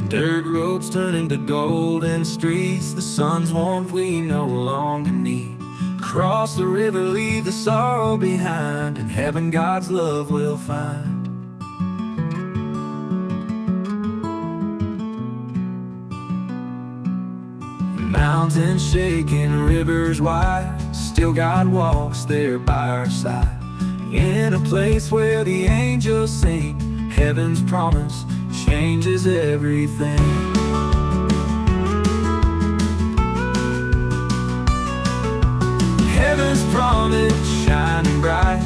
Dirt roads turn into golden streets. The sun's warmth we no longer need. Cross the river, leave the sorrow behind. In heaven God's love we'll find. Mountains shaking, rivers wide, still God walks there by our side. In a place where the angels sing, heaven's promise changes everything. Heaven's promise shining bright,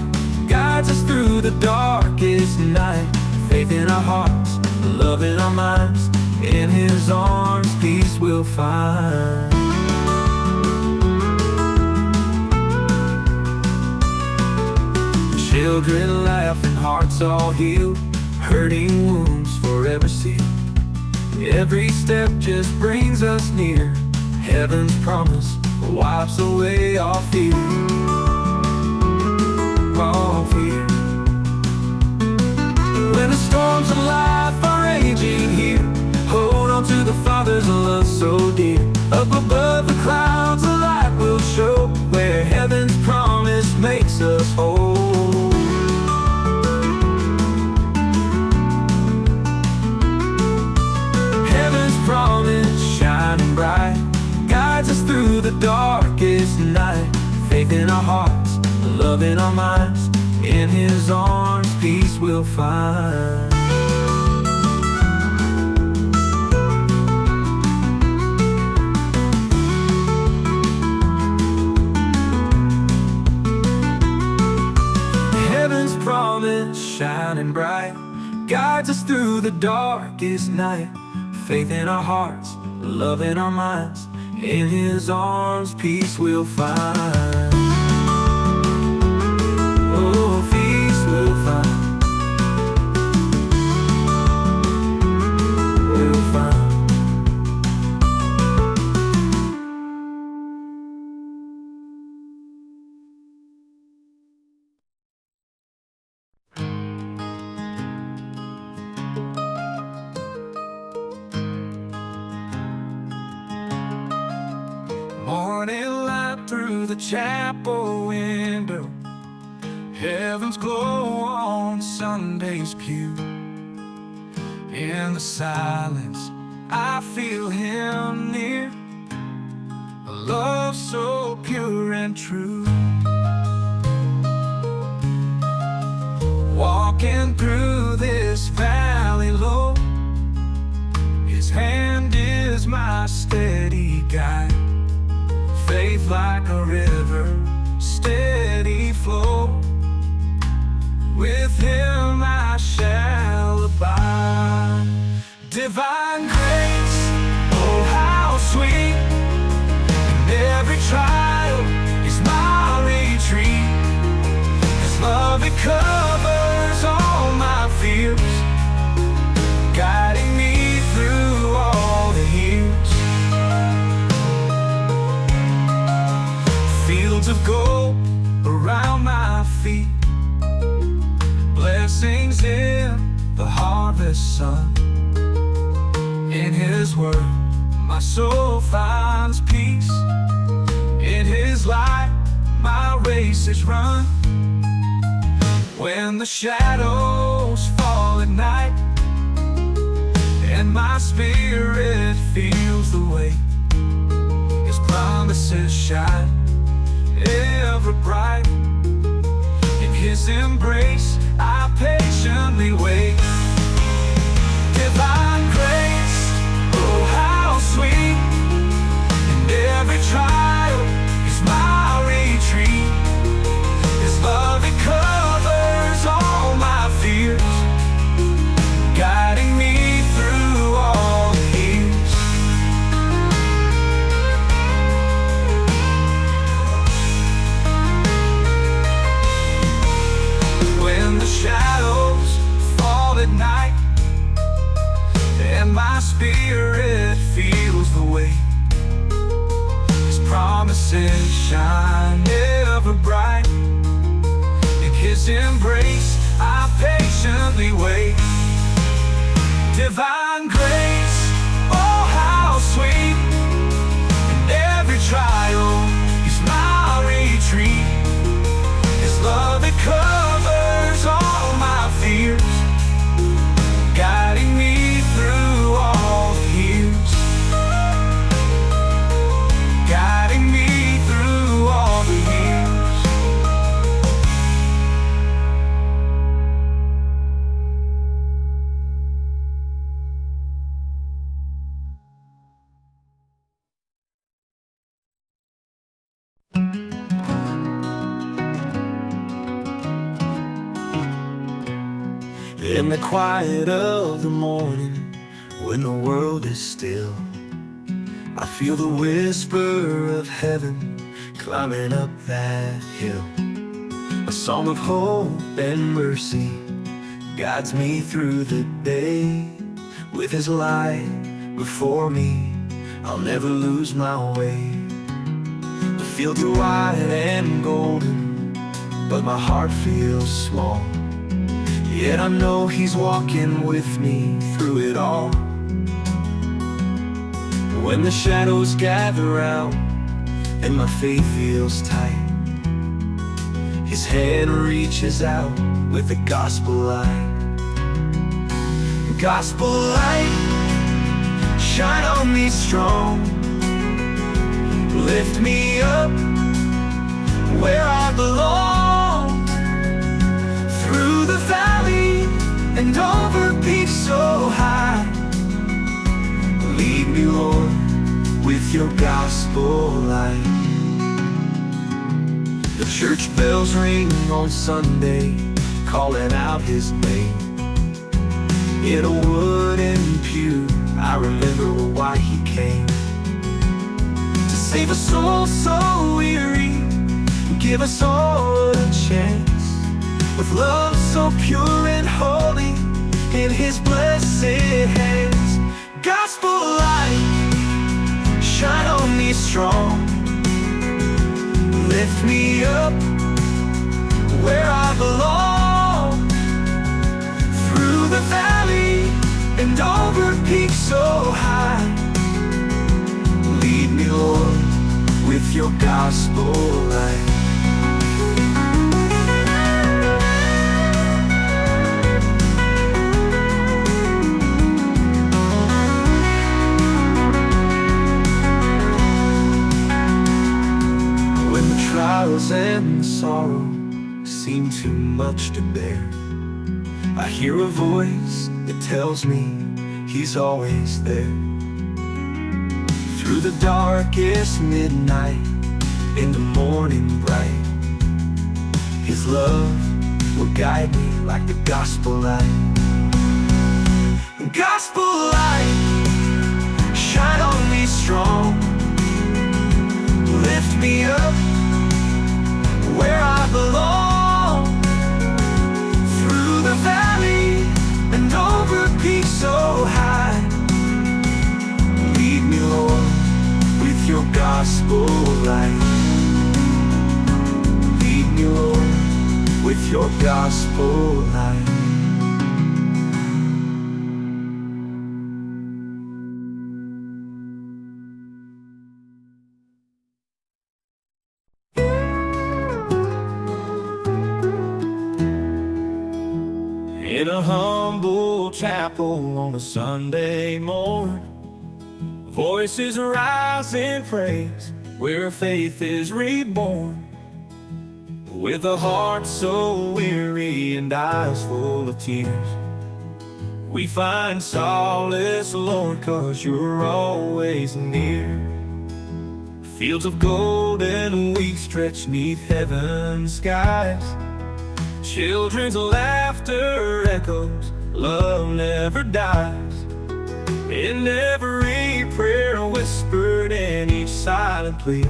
guides us through the darkest night. Faith in our hearts, love in our minds, in His arms peace we'll find. Children laughing, hearts all healed, hurting wounds forever sealed. Every step just brings us near. Heaven's promise wipes away all fear. All fear. When the storms of life are raging here, hold on to the Father's love so dear. Up above the clouds a light will show, where heaven's promise makes us whole. Promise shining bright, guides us through the darkest night. Faith in our hearts, love in our minds, in His arms peace we'll find. Heaven's promise shining bright, guides us through the darkest night. Faith in our hearts, love in our minds, in His arms peace we'll find. Oh, peace we'll find. We'll find. Morning light through the chapel window, heaven's glow on Sunday's pew. In the silence I feel Him near, a love so pure and true. Walking through this valley low, His hand is my steady guide. Faith like a river, steady flow. With Him I shall abide. Divine grace, oh how sweet. In every trial is my retreat. His love, it covers all my fears, guiding me through all the years. Fields of gold around my feet, blessings in the harvest sun. In His word my soul finds peace, in His light my race is run. When the shadows fall at night and my spirit feels the weight, His promises shine ever bright. In His embrace I patiently wait. Divine grace, oh how sweet. In every trial is my retreat. His love, it covers all my fears, guiding me through all the years. When the shadows fall at night and my spirit feels the weight, His promises shine ever bright. In His embrace I patiently wait. Divine grace, In the quiet of the morning, when the world is still, I feel the whisper of heaven climbing up that hill. A song of hope and mercy guides me through the day. With His light before me, I'll never lose my way. The fields are wide and golden, but my heart feels small. Yet I know He's walking with me through it all. When the shadows gather round and my faith feels tight, His hand reaches out with the gospel light. Gospel light, shine on me strong. Lift me up where I belong. Through the valley and over peaks so high, lead me, Lord, with your gospel light. The church bells ring on Sunday, calling out His name. In a wooden pew, I remember why He came. To save a soul so weary, give us all a chance. With love so pure and holy, in His blessed hands. Gospel light, shine on me strong. Lift me up where I belong. Through the valley and over peaks so high, lead me, Lord, with your gospel light. When the trials and sorrow seem too much to bear, I hear a voice that tells me He's always there. Through the darkest midnight, in the morning bright, His love will guide me like the gospel light. Gospel light, shine on me strong. Lift me up where I belong. Through the valley and over peaks so high, lead me, Lord, with your gospel light. Lead me, Lord, with your gospel light. In a humble chapel on a Sunday morn, voices rise in praise where faith is reborn. With a heart so weary and eyes full of tears, we find solace, Lord, 'cause you're always near. Fields of golden wheat stretch 'neath heaven's skies. Children's laughter echoes, love never dies. In every prayer whispered, in each silent plea,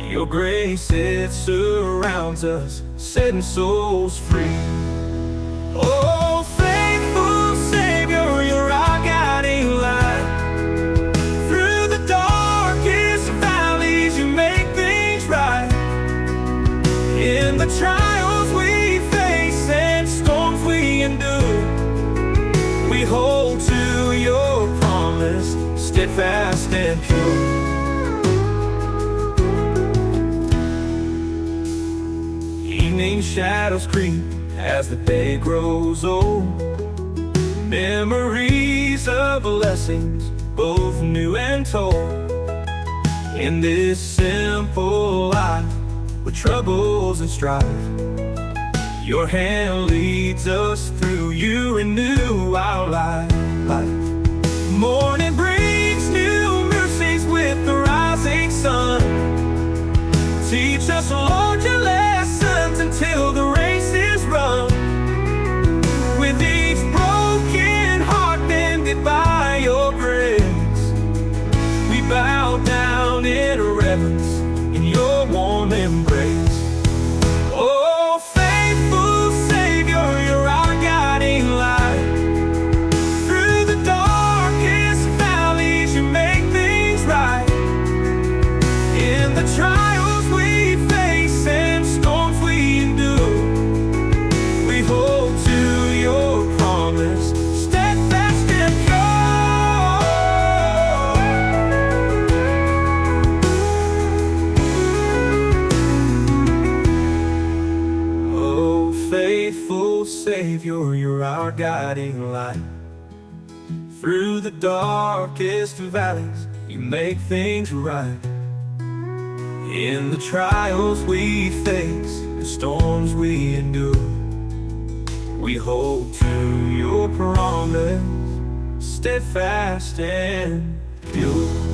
your grace, it surrounds us, setting souls free. Oh, faithful Savior, you're our guiding light. Through the darkest valleys, you make things right. In the trials we face and storms we endure, we hold to your promise, steadfast and pure. Evening shadows creep as the day grows old, memories of blessings both new and told. In this simple life with troubles and strife, your hand leads us through, you renew our life. Morning brings new mercies with the rising sun. Teach us, Lord, your lessons until the race is run. faithful Savior, you're our guiding light. Through the darkest valleys, you make things right. In the trials we face, the storms we endure, we hold to your promise, steadfast and pure.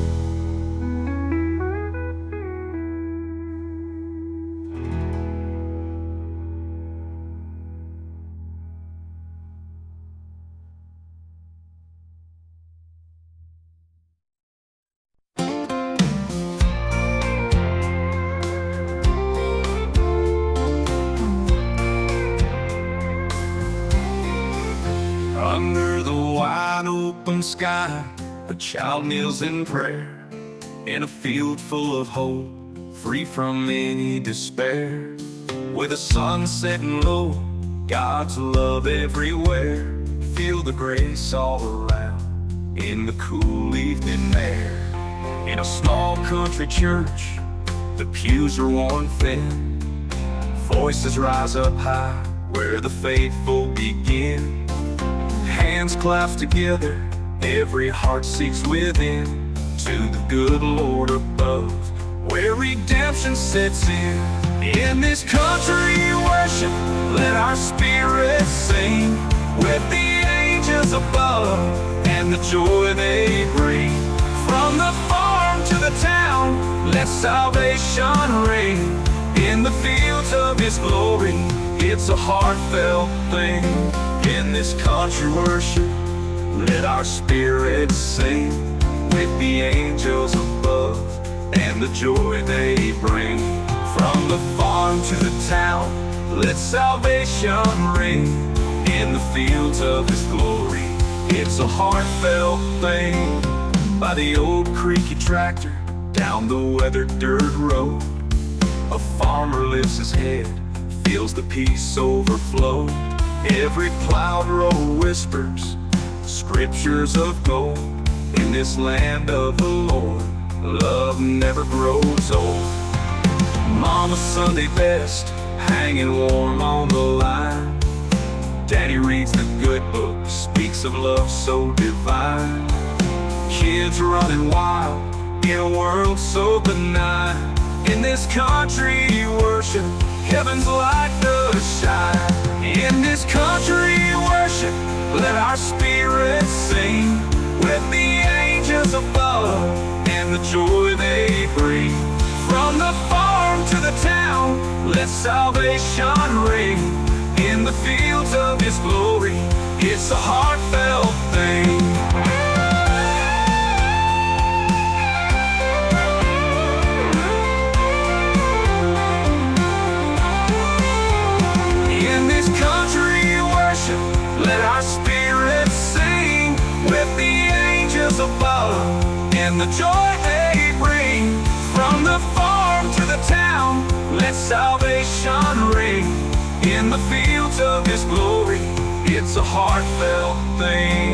Under the wide open sky, a child kneels in prayer, in a field full of hope, free from any despair. With the sun setting low, God's love everywhere. Feel the grace all around, in the cool evening air. In a small country church, the pews are worn thin. Voices rise up high, where the faithful begin. Hands clasped together, every heart seeks within, to the good Lord above, where redemption sets in. In this country worship, let our spirits sing, with the angels above, and the joy they bring. From the farm to the town, let salvation ring. In the fields of His glory, it's a heartfelt thing. In this country worship, let our spirits sing, with the angels above, and the joy they bring. From the farm to the town, let salvation ring. In the fields of His glory, it's a heartfelt thing. By the old creaky tractor, down the weathered dirt road, a farmer lifts his head, feels the peace overflow. Every plowed row whispers scriptures of gold. In this land of the Lord, love never grows old. Mama's Sunday best, hanging warm on the line. Daddy reads the good book, speaks of love so divine. Kids running wild, in a world so benign. In this country worship, heaven's light does shine. In this country worship, let our spirits sing, with the angels above, and the joy they bring. From the farm to the town, let salvation ring. In the fields of His glory, it's a heartfelt thing. Let our spirits sing, with the angels above, and the joy they bring. From the farm to the town, let salvation ring. In the fields of His glory, it's a heartfelt thing.